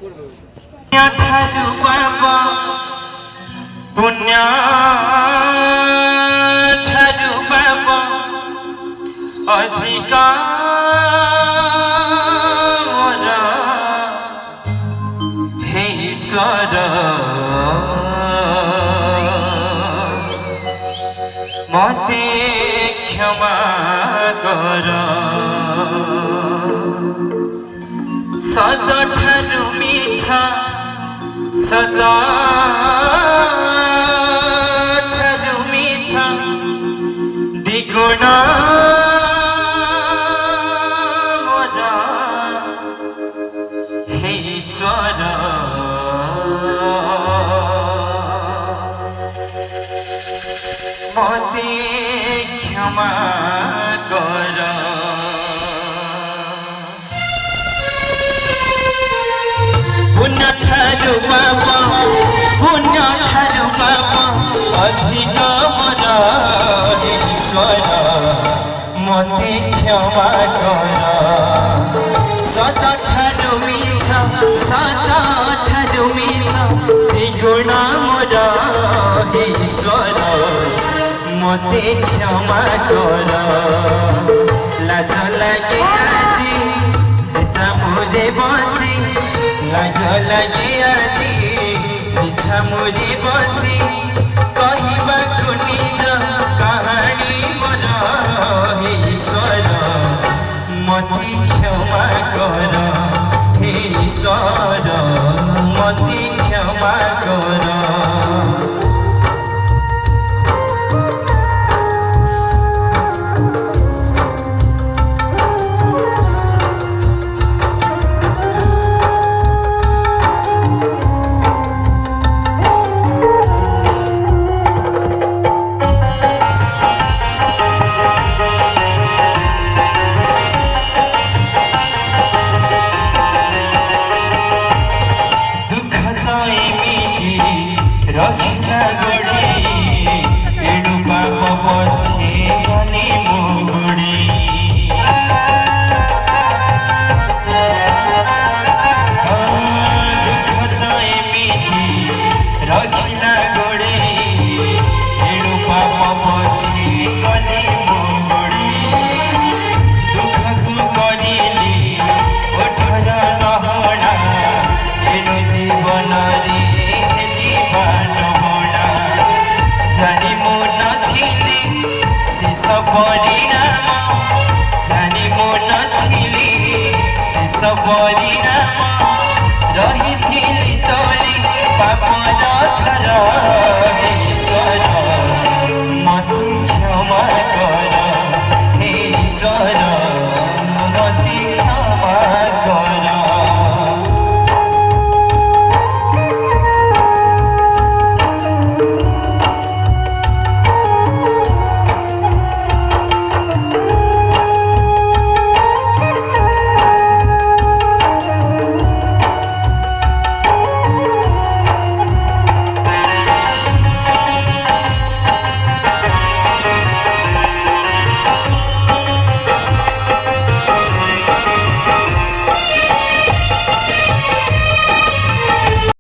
ଠାରୁ ବାବା ପୁଣ୍ୟ ଠାରୁ ବାବା ଅଧିକ ମୋର ହେ ଈଶ୍ୱର ମତେ କ୍ଷମା କର ସଦା ଠାରୁ ମିଛ ସଦା ଠାରୁ ମିଛ ଦ୍ୱିଗୁଣ ମୋର ହେ ଈଶ୍ୱର ମତେ କ୍ଷମା କର পুণ্য ঠাରୁ বাবা পুণ্য ঠাରୁ বাবা ଅଧିକ ମୋର ଈଶ୍ୱର ମତେ କ୍ଷମା କର ସଦା ଠାରୁ ମିଛ ସଦା ଠାରୁ ମିଛ ଦ୍ୱିଗୁଣ ମୋର ହେ ଈଶ୍ୱର মতে ক্ষমা কর লাজ লাগে আজি যেটা মোরে বসি লাজ লাগে আজি যেটা মোরে বসি কহিবাকু নিজ কাহানি মোর হে ঈশ্বর মতে ক্ষমা কর হে ঈশ্বর মতে ক্ষমা কর রক্ষা গড়ি এড়ু পাপ পছে গনি মুগুড়ি দুঃখ তো এমিতি রক্ষা গড়ি এড়ু পাপ পছে গনি মুগুড়ি দুঃখকু করিলি ওঠর নহড়া এড়ু জীবনরে জানিমু নথিলি শেষ পরিণাম জানিমু নথিলি শেষ পরিণাম রহিଥିଲି ତୋଳି ପାପର ଘର